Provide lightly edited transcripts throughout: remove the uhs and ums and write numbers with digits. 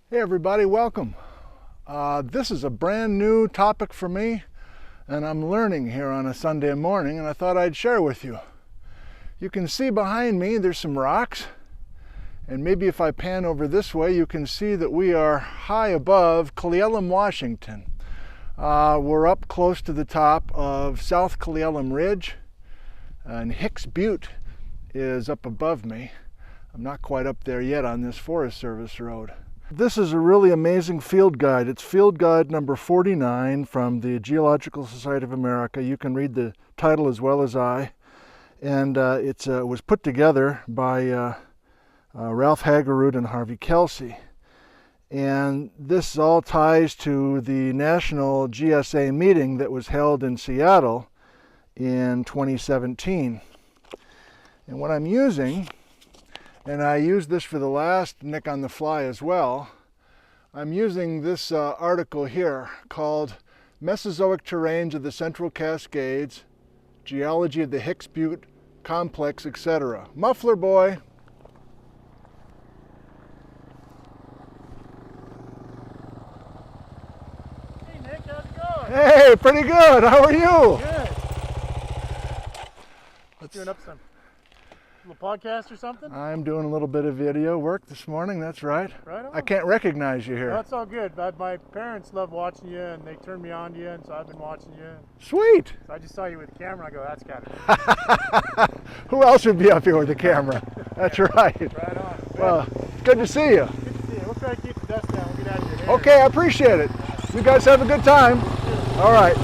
Hey everybody, welcome. This is a brand new topic for me, and I'm learning here on a Sunday morning, and I thought I'd share with you. You can see behind me there's some rocks, and maybe if I pan over this way you can see that we are high above Cle Elum, Washington. We're up close to the top of South Cle Elum Ridge, and Hicks Butte is up above me. I'm not quite up there yet on this Forest Service road. This is a really amazing field guide. It's field guide number 49 from the Geological Society of America. You can read the title as well as I. And it was put together by Ralph Hagerud and Harvey Kelsey. And this all ties to the National GSA meeting that was held in Seattle in 2017. And what I'm using, and I used this for the last Nick on the Fly as well, I'm using this article here called Mesozoic Terranes of the Central Cascades, Geology of the Hicks Butte Complex, etc. Muffler boy. Hey Nick, how's it going? Hey, pretty good. How are you? Good. Doing up some little podcast or something? I'm doing a little bit of video work this morning, that's right. Right on. I can't recognize you here. No, that's all good. My parents love watching you, and they turned me on to you, and so I've been watching you. Sweet. So I just saw you with the camera, I go, that's gotta be. Who else would be up here with the camera? That's right. Right on. Well, good to see you. Good to see you. We'll try to keep the dust down. We'll get out of here. Okay, I appreciate it. You guys have a good time. All right.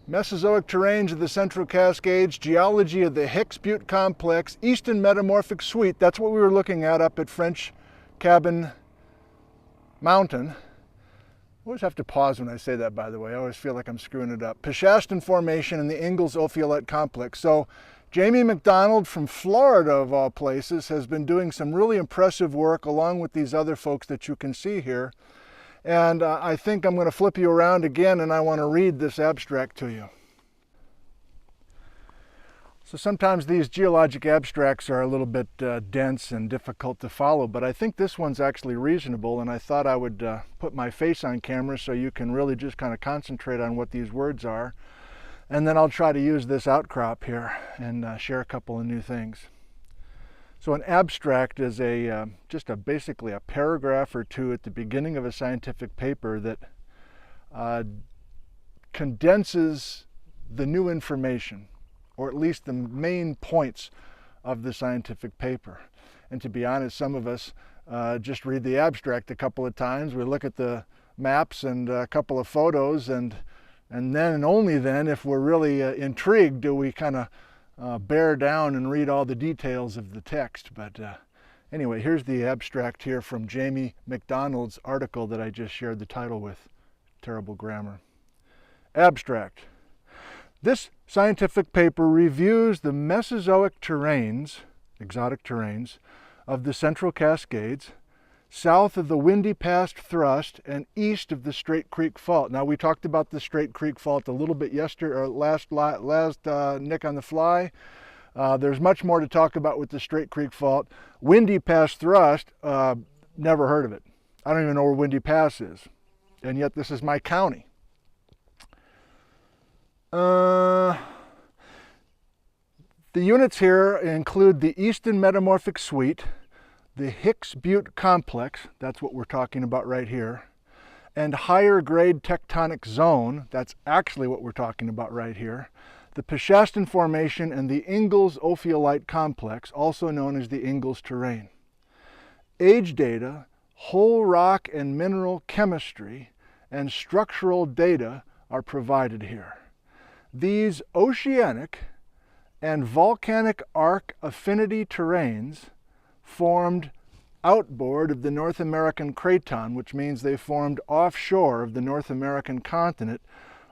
Mesozoic Terranes of the Central Cascades, Geology of the Hicks Butte Complex, Eastern Metamorphic Suite. That's what we were looking at up at French Cabin Mountain. I always have to pause when I say that, by the way. I always feel like I'm screwing it up. Peshastin Formation and the Ingalls Ophiolite Complex. So Jamie McDonald from Florida, of all places, has been doing some really impressive work along with these other folks that you can see here. And I think I'm going to flip you around again, and I want to read this abstract to you. So sometimes these geologic abstracts are a little bit dense and difficult to follow, but I think this one's actually reasonable, and I thought I would put my face on camera so you can really just kind of concentrate on what these words are. And then I'll try to use this outcrop here and share a couple of new things. So an abstract is basically a paragraph or two at the beginning of a scientific paper that condenses the new information, or at least the main points of the scientific paper. And to be honest, some of us just read the abstract a couple of times. We look at the maps and a couple of photos, and then and only then, if we're really intrigued, do we kind of bear down and read all the details of the text. But anyway, here's the abstract here from Jamie McDonald's article that I just shared the title with. Terrible grammar. Abstract. This scientific paper reviews the Mesozoic terranes, exotic terranes, of the Central Cascades, south of the Windy Pass Thrust and east of the Straight Creek Fault. Now, we talked about the Straight Creek Fault a little bit yesterday, or last Nick on the Fly. There's much more to talk about with the Straight Creek Fault. Windy Pass Thrust, never heard of it. I don't even know where Windy Pass is, and yet this is my county. The units here include the Eastern Metamorphic Suite, the Hicks Butte Complex, that's what we're talking about right here, and higher grade tectonic zone, that's actually what we're talking about right here, the Peshastin Formation and the Ingalls Ophiolite Complex, also known as the Ingalls Terrane. Age data, whole rock and mineral chemistry, and structural data are provided here. These oceanic and volcanic arc affinity terranes formed outboard of the North American craton, which means they formed offshore of the North American continent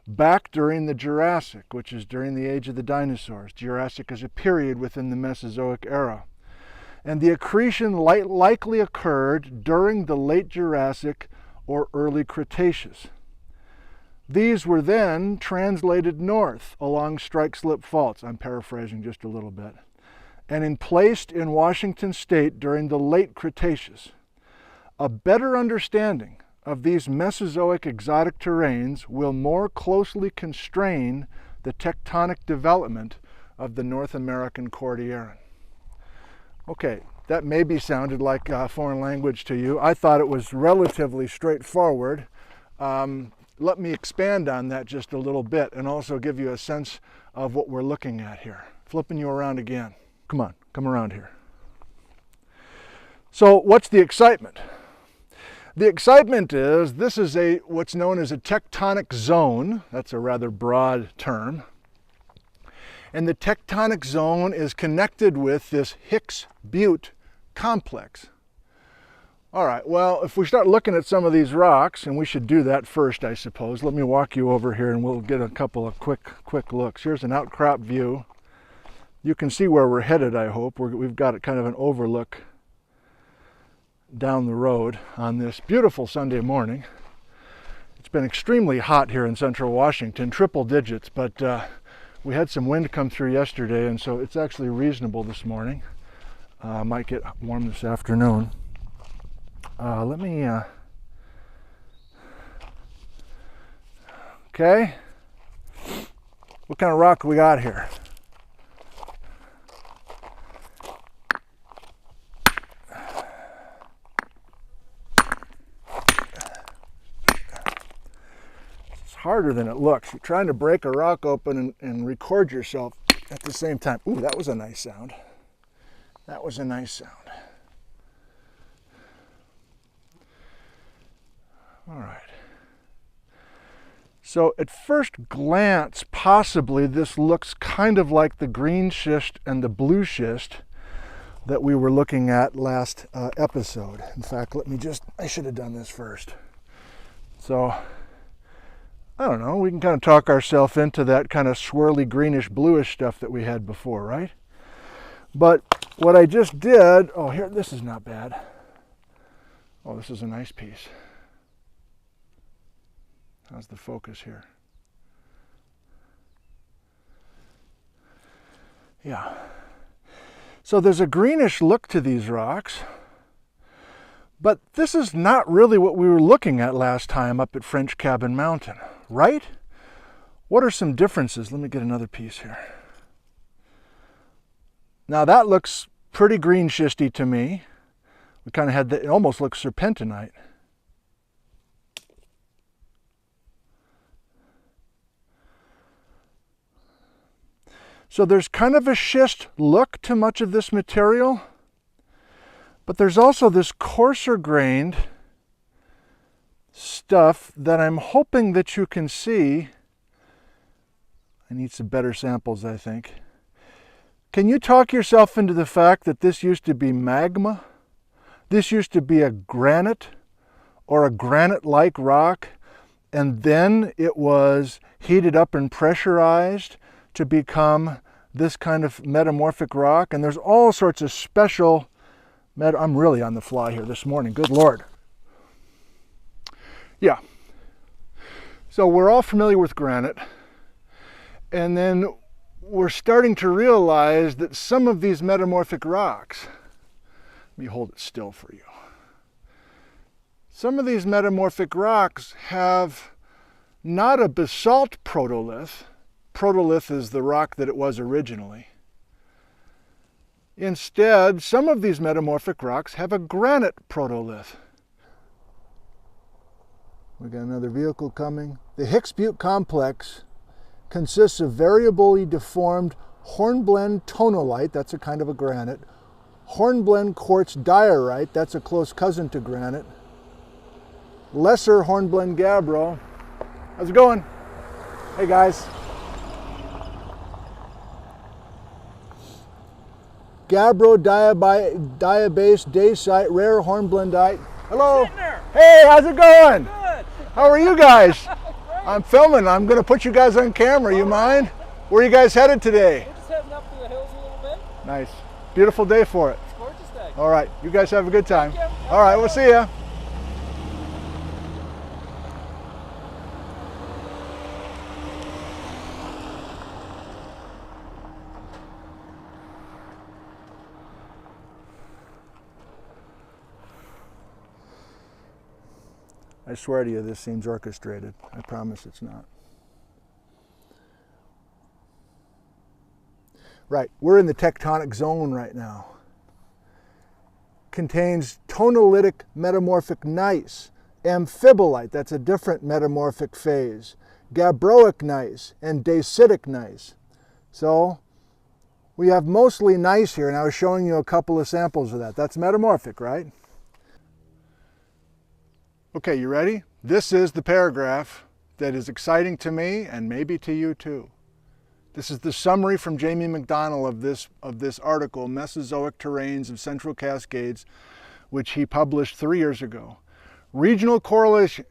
back during the Jurassic, which is during the age of the dinosaurs. Jurassic is a period within the Mesozoic era. And the accretion likely occurred during the late Jurassic or early Cretaceous. These were then translated north along strike-slip faults, I'm paraphrasing just a little bit, and emplaced in Washington State during the late Cretaceous. A better understanding of these Mesozoic exotic terrains will more closely constrain the tectonic development of the North American Cordilleran. Okay, that maybe sounded like a foreign language to you. I thought it was relatively straightforward. Let me expand on that just a little bit and also give you a sense of what we're looking at here. Flipping you around again. Come on, come around here. So what's the excitement? The excitement is this is what's known as a tectonic zone. That's a rather broad term. And the tectonic zone is connected with this Hicks Butte complex. All right, well, if we start looking at some of these rocks, and we should do that first, I suppose. Let me walk you over here and we'll get a couple of quick looks. Here's an outcrop view. You can see where we're headed, I hope. We've got kind of an overlook down the road on this beautiful Sunday morning. It's been extremely hot here in central Washington, triple digits, but we had some wind come through yesterday, and so it's actually reasonable this morning. Might get warm this afternoon. Let me, okay. What kind of rock we got here? It's harder than it looks. You're trying to break a rock open and record yourself at the same time. Ooh, that was a nice sound. That was a nice sound. All right. So at first glance, possibly this looks kind of like the green schist and the blue schist that we were looking at last episode. In fact, I should have done this first. So, I don't know, we can kind of talk ourselves into that kind of swirly greenish bluish stuff that we had before, right? But what I just did, oh here, this is not bad. Oh, this is a nice piece. How's the focus here? Yeah. So there's a greenish look to these rocks, but this is not really what we were looking at last time up at French Cabin Mountain, right? What are some differences? Let me get another piece here. Now that looks pretty green schisty to me. We kind of had that, it almost looks serpentinite. So there's kind of a schist look to much of this material, but there's also this coarser grained stuff that I'm hoping that you can see. I need some better samples, I think. Can you talk yourself into the fact that this used to be magma? This used to be a granite or a granite-like rock, and then it was heated up and pressurized to become this kind of metamorphic rock. And there's all sorts of special, I'm really on the fly here this morning, good Lord. Yeah, so we're all familiar with granite, and then we're starting to realize that some of these metamorphic rocks, let me hold it still for you. Some of these metamorphic rocks have not a basalt protolith. Protolith is the rock that it was originally. Instead, some of these metamorphic rocks have a granite protolith. We got another vehicle coming. The Hicks Butte complex consists of variably deformed hornblende tonalite, that's a kind of a granite, hornblende quartz diorite, that's a close cousin to granite, lesser hornblende gabbro. How's it going? Hey guys. Gabbro diabase dacite, rare hornblendite. Hello. Zentner. Hey, how's it going? Good. How are you guys? I'm filming. I'm going to put you guys on camera. You mind? Where are you guys headed today? We're just heading up to the hills a little bit. Nice. Beautiful day for it. It's a gorgeous day. All right. You guys have a good time. Thank you. All right. We'll see ya. I swear to you, this seems orchestrated. I promise it's not. Right, we're in the tectonic zone right now. Contains tonalitic metamorphic gneiss, amphibolite, that's a different metamorphic phase, gabbroic gneiss, and dacitic gneiss. So we have mostly gneiss here, and I was showing you a couple of samples of that. That's metamorphic, right? Okay, you ready? This is the paragraph that is exciting to me and maybe to you too. This is the summary from Jamie McDonnell of this article, Mesozoic Terranes of Central Cascades, which he published 3 years ago. Regional correlation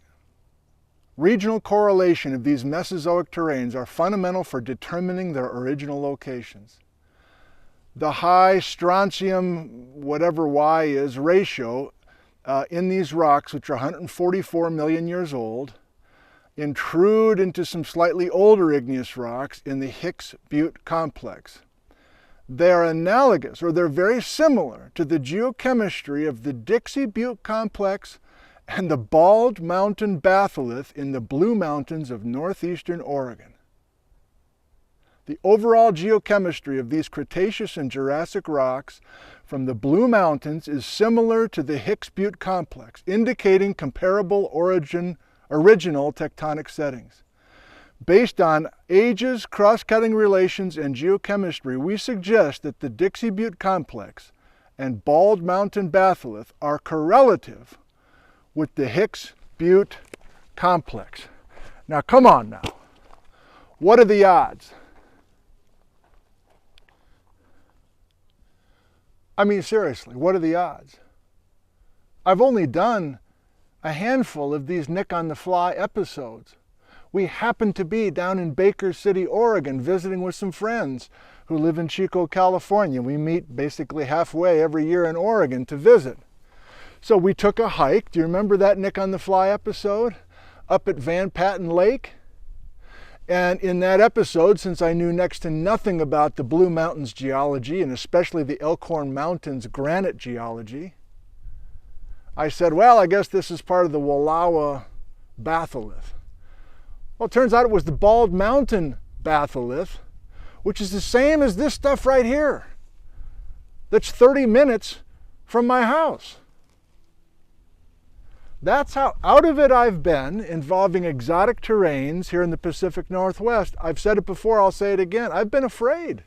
of these Mesozoic terranes are fundamental for determining their original locations. The high strontium, whatever Y is, ratio in these rocks, which are 144 million years old, intrude into some slightly older igneous rocks in the Hicks Butte complex. They are analogous, or they're very similar, to the geochemistry of the Dixie Butte complex and the Bald Mountain batholith in the Blue Mountains of northeastern Oregon. The overall geochemistry of these Cretaceous and Jurassic rocks from the Blue Mountains is similar to the Hicks Butte complex, indicating comparable original tectonic settings. Based on ages, cross-cutting relations, and geochemistry, we suggest that the Dixie Butte complex and Bald Mountain batholith are correlative with the Hicks Butte complex. Now, come on now. What are the odds? I mean, seriously, what are the odds? I've only done a handful of these Nick on the Fly episodes. We happen to be down in Baker City, Oregon, visiting with some friends who live in Chico, California. We meet basically halfway every year in Oregon to visit. So we took a hike. Do you remember that Nick on the Fly episode? Up at Van Patten Lake? And in that episode, since I knew next to nothing about the Blue Mountains geology, and especially the Elkhorn Mountains granite geology, I said, well, I guess this is part of the Wallowa batholith. Well, it turns out it was the Bald Mountain batholith, which is the same as this stuff right here. That's 30 minutes from my house. That's how out of it I've been, involving exotic terrains here in the Pacific Northwest. I've said it before, I'll say it again. I've been afraid.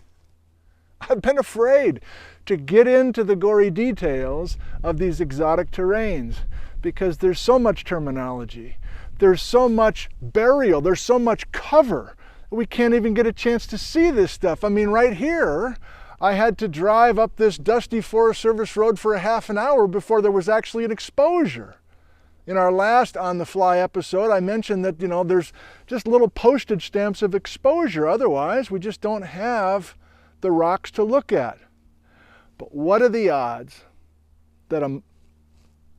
I've been afraid to get into the gory details of these exotic terrains because there's so much terminology. There's so much burial. There's so much cover. We can't even get a chance to see this stuff. I mean, right here, I had to drive up this dusty Forest Service road for a half an hour before there was actually an exposure. In our last On the Fly episode, I mentioned that, there's just little postage stamps of exposure. Otherwise, we just don't have the rocks to look at. But what are the odds that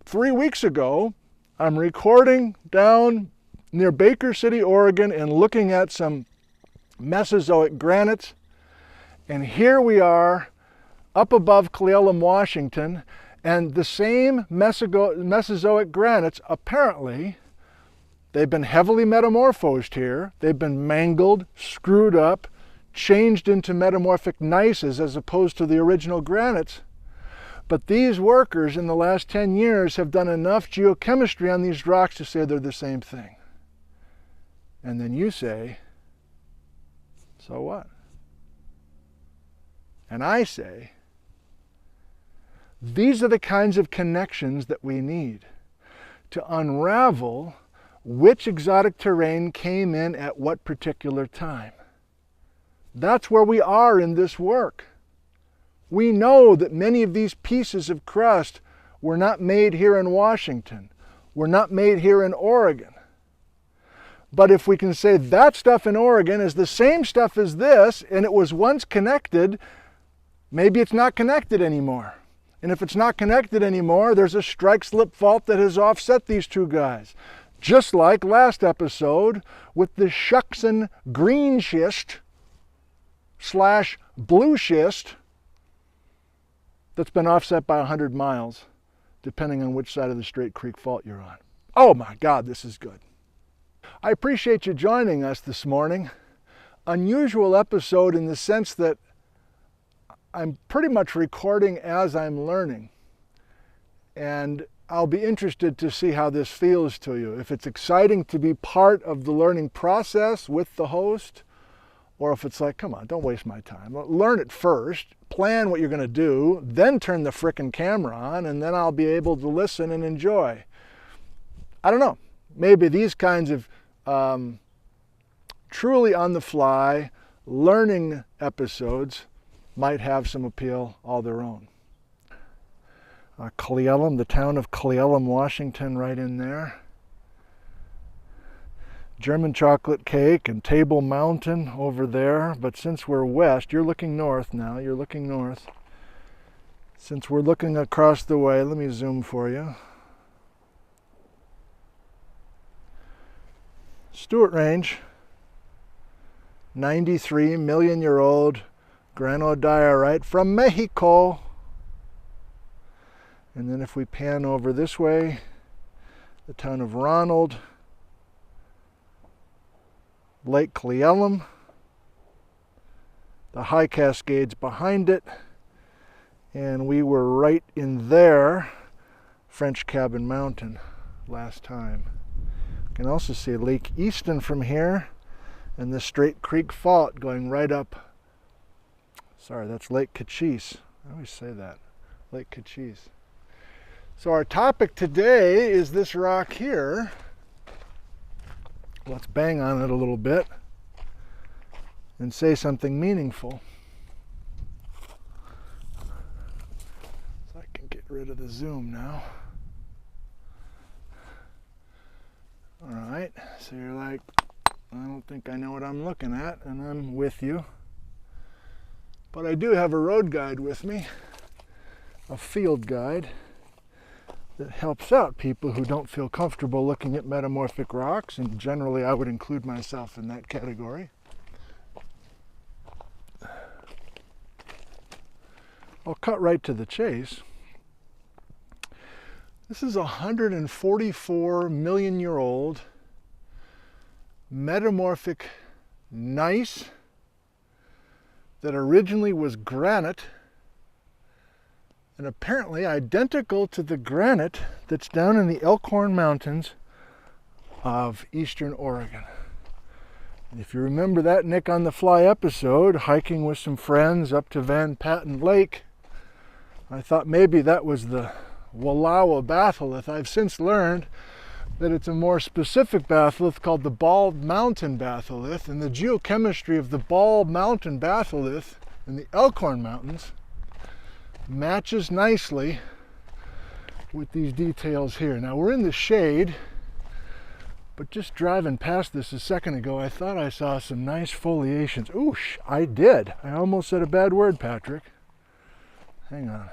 3 weeks ago, I'm recording down near Baker City, Oregon, and looking at some Mesozoic granites, and here we are up above Cle Elum, Washington, and the same Mesozoic granites, apparently, they've been heavily metamorphosed here. They've been mangled, screwed up, changed into metamorphic gneisses as opposed to the original granites. But these workers in the last 10 years have done enough geochemistry on these rocks to say they're the same thing. And then you say, so what? And I say, these are the kinds of connections that we need to unravel which exotic terrain came in at what particular time. That's where we are in this work. We know that many of these pieces of crust were not made here in Washington, were not made here in Oregon. But if we can say that stuff in Oregon is the same stuff as this, and it was once connected, maybe it's not connected anymore. And if it's not connected anymore, there's a strike-slip fault that has offset these two guys. Just like last episode with the Shuckson green schist / blue schist that's been offset by 100 miles, depending on which side of the Straight Creek Fault you're on. Oh my God, this is good. I appreciate you joining us this morning. Unusual episode in the sense that I'm pretty much recording as I'm learning. And I'll be interested to see how this feels to you. If it's exciting to be part of the learning process with the host, or if it's like, come on, don't waste my time. Learn it first, plan what you're going to do, then turn the frickin' camera on, and then I'll be able to listen and enjoy. I don't know. Maybe these kinds of truly on the fly learning episodes might have some appeal all their own. Cle Elum, the town of Cle Elum, Washington, right in there. German chocolate cake and Table Mountain over there, but since we're west, you're looking north now, you're looking north. Since we're looking across the way, let me zoom for you. Stewart Range, 93 million-year-old granodiorite from Mexico. And then if we pan over this way, the town of Ronald, Lake Cle Elum, the high Cascades behind it, and we were right in there, French Cabin Mountain, last time. You can also see Lake Easton from here, and the Straight Creek Fault going right up. Sorry, that's Lake Cochise. I always say that, Lake Cochise. So our topic today is this rock here. Let's bang on it a little bit and say something meaningful. So I can get rid of the zoom now. All right, so you're like, I don't think I know what I'm looking at, and I'm with you. But I do have a road guide with me, a field guide that helps out people who don't feel comfortable looking at metamorphic rocks, and generally I would include myself in that category. I'll cut right to the chase. This is a 144 million-year-old metamorphic gneiss that originally was granite and apparently identical to the granite that's down in the Elkhorn Mountains of eastern Oregon. And if you remember that Nick on the Fly episode, hiking with some friends up to Van Patten Lake, I thought maybe that was the Wallowa batholith. I've since learned that it's a more specific batholith called the Bald Mountain batholith, and the geochemistry of the Bald Mountain batholith in the Elkhorn Mountains matches nicely with these details here. Now we're in the shade, but just driving past this a second ago, I thought I saw some nice foliations. Oosh, I did. I almost said a bad word, Patrick. Hang on.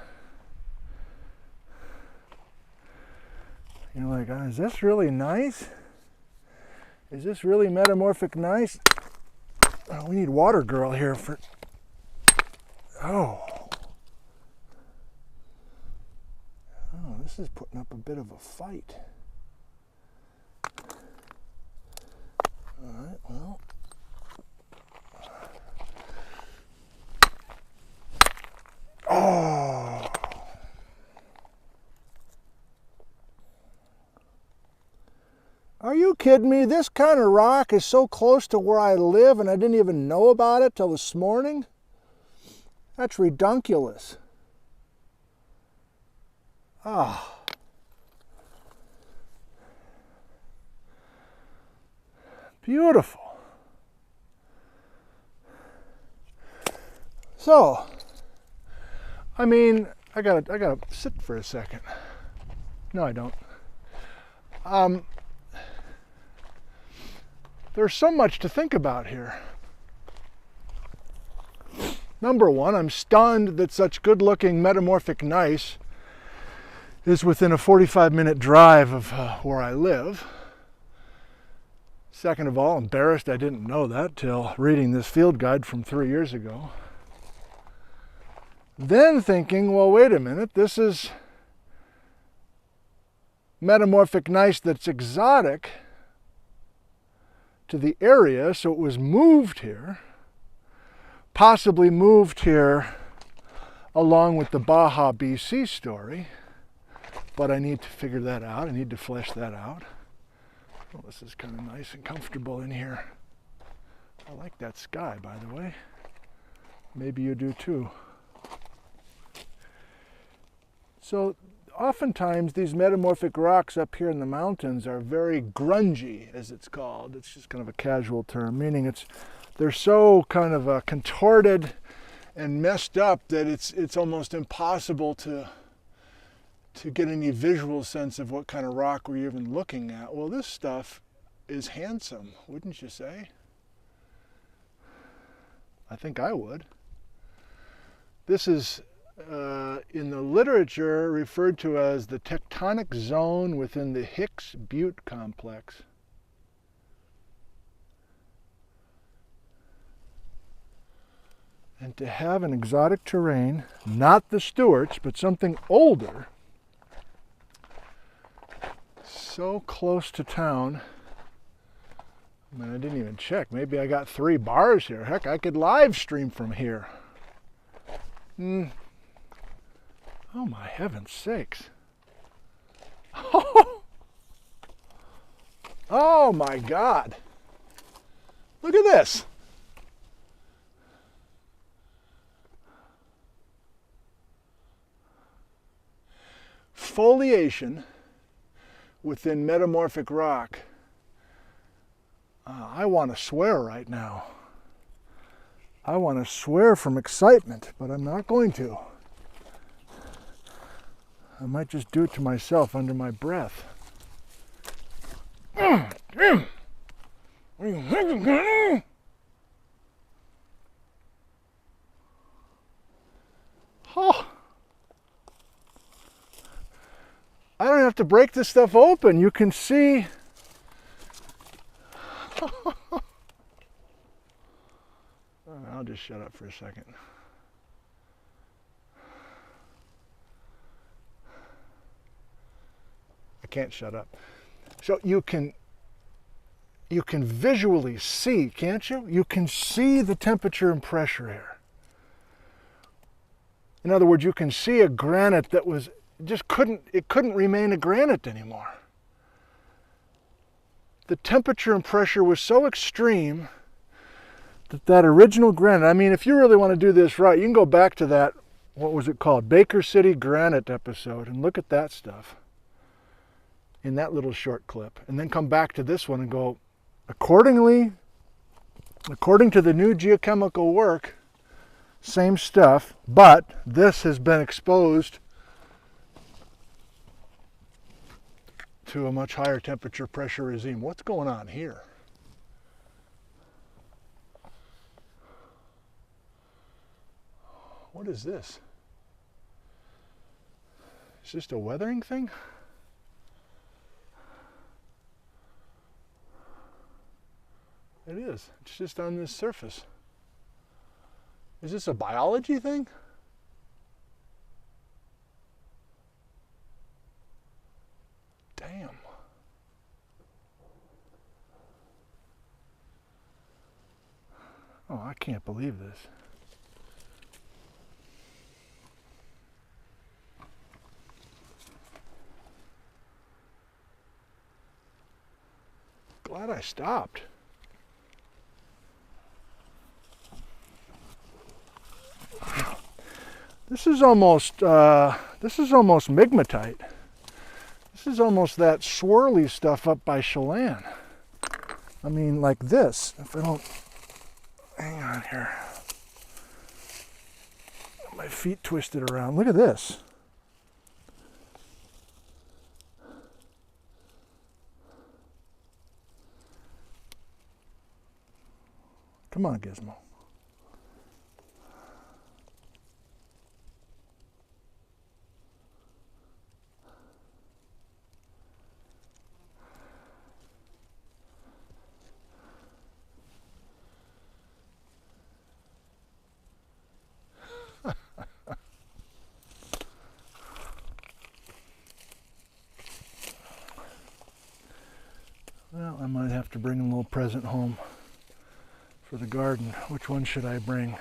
You're like, oh, is this really nice? Is this really metamorphic gneiss? Oh, we need water girl here for... Oh. Oh, this is putting up a bit of a fight. All right, well. Oh. Are you kidding me? This kind of rock is so close to where I live and I didn't even know about it till this morning? That's redunculous. Ah. Beautiful. So, I mean, I gotta sit for a second. No, I don't. There's so much to think about here. Number one, I'm stunned that such good-looking metamorphic gneiss is within a 45-minute drive of where I live. Second of all, embarrassed I didn't know that till reading this field guide from 3 years ago. Then thinking, well, wait a minute, this is metamorphic gneiss that's exotic to the area, so it was moved here, possibly moved here along with the Baja BC story, but I need to figure that out. I need to flesh that out. Well, this is kind of nice and comfortable in here. I like that sky, by the way. Maybe you do too. So oftentimes these metamorphic rocks up here in the mountains are very grungy, as it's called. It's just kind of a casual term, meaning they're so kind of contorted and messed up that it's almost impossible to get any visual sense of what kind of rock we're even looking at. Well, this stuff is handsome, wouldn't you say? I think I would. This is in the literature referred to as the tectonic zone within the Hicks Butte complex. And to have an exotic terrain, not the Stewarts, but something older, so close to town. I mean, I didn't even check. Maybe I got 3 bars here. Heck, I could live stream from here. Oh my heavens sakes. Oh my God. Look at this. Foliation within metamorphic rock. I want to swear right now. I want to swear from excitement, but I'm not going to. I might just do it to myself under my breath. Oh, I don't have to break this stuff open. You can see. I'll just shut up for a second. I can't shut up. So you can visually see, can't you? You can see the temperature and pressure here. In other words, you can see a granite that was couldn't remain a granite anymore. The temperature and pressure was so extreme that original granite, I mean, if you really want to do this right, you can go back to that, what was it called, Baker City Granite episode, and look at that stuff in that little short clip, and then come back to this one and go, according to the new geochemical work, same stuff, but this has been exposed to a much higher temperature pressure regime. What's going on here? What is this? Is this a weathering thing? It is. It's just on this surface. Is this a biology thing? Damn. Oh, I can't believe this. Glad I stopped. This is almost migmatite. This is almost that swirly stuff up by Chelan. I mean, like this. If I don't, hang on here. My feet twisted around. Look at this. Come on, Gizmo. Well, I might have to bring a little present home for the garden. Which one should I bring?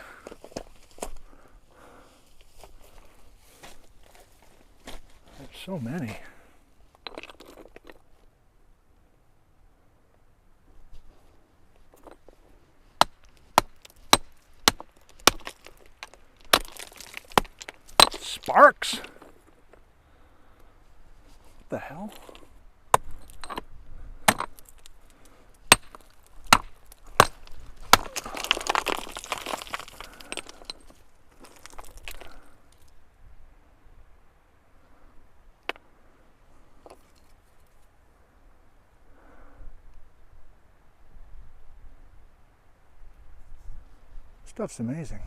There's so many. Sparks? What the hell? Stuff's amazing.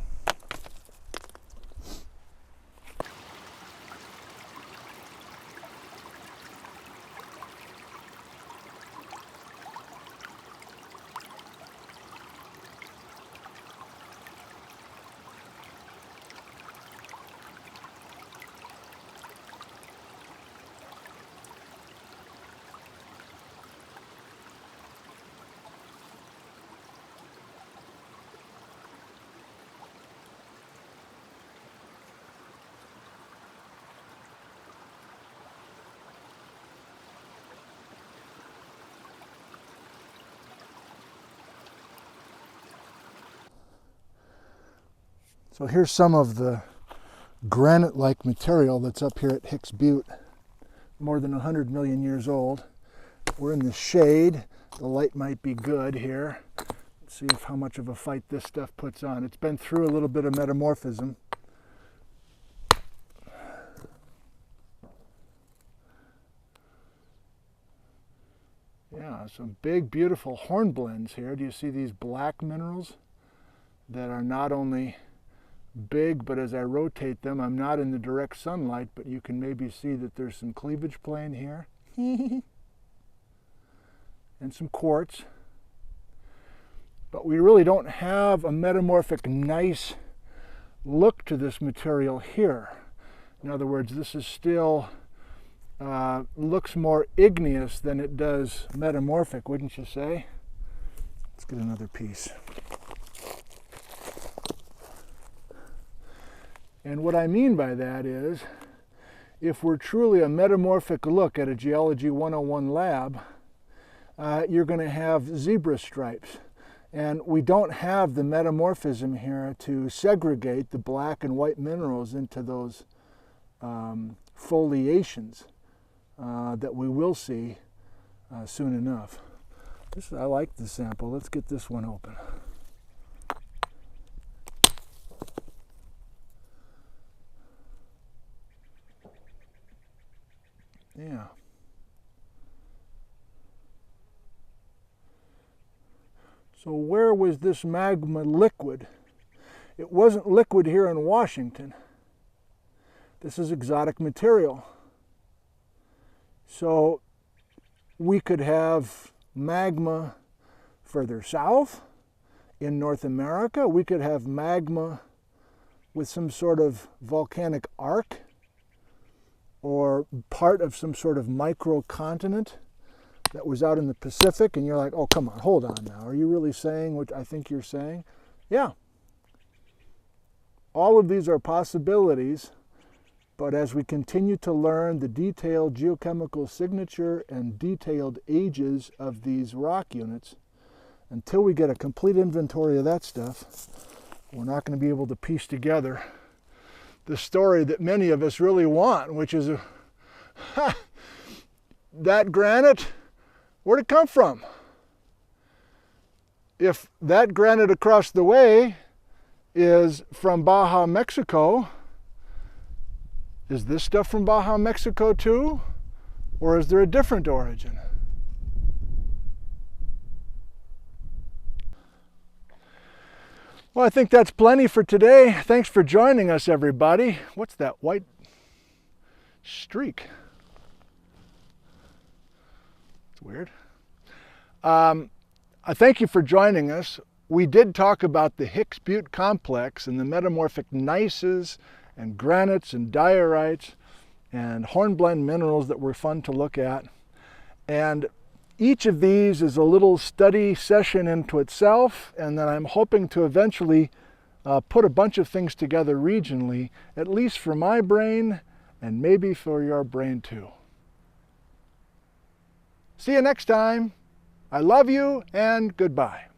So here's some of the granite-like material that's up here at Hicks Butte, more than 100 million years old. We're in the shade. The light might be good here. Let's see how much of a fight this stuff puts on. It's been through a little bit of metamorphism. Yeah, some big, beautiful hornblends here. Do you see these black minerals that are not only big, but as I rotate them, I'm not in the direct sunlight, but you can maybe see that there's some cleavage plane here and some quartz. But we really don't have a metamorphic gneiss look to this material here. In other words, this is still looks more igneous than it does metamorphic, wouldn't you say? Let's get another piece. And what I mean by that is, if we're truly a metamorphic look at a Geology 101 lab, you're going to have zebra stripes. And we don't have the metamorphism here to segregate the black and white minerals into those foliations that we will see soon enough. I like this sample. Let's get this one open. Yeah. So where was this magma liquid? It wasn't liquid here in Washington. This is exotic material. So we could have magma further south in North America. We could have magma with some sort of volcanic arc or part of some sort of microcontinent that was out in the Pacific, and you're like, oh, come on, hold on now. Are you really saying what I think you're saying? Yeah. All of these are possibilities, but as we continue to learn the detailed geochemical signature and detailed ages of these rock units, until we get a complete inventory of that stuff, we're not going to be able to piece together the story that many of us really want, which is that granite, where'd it come from? If that granite across the way is from Baja, Mexico, is this stuff from Baja, Mexico too? Or is there a different origin? Well, I think that's plenty for today. Thanks for joining us, everybody. What's that white streak? It's weird. I thank you for joining us. We did talk about the Hicks Butte complex and the metamorphic gneisses and granites and diorites and hornblende minerals that were fun to look at. And Each of these is a little study session into itself, and then I'm hoping to eventually put a bunch of things together regionally, at least for my brain and maybe for your brain too. See you next time. I love you and goodbye.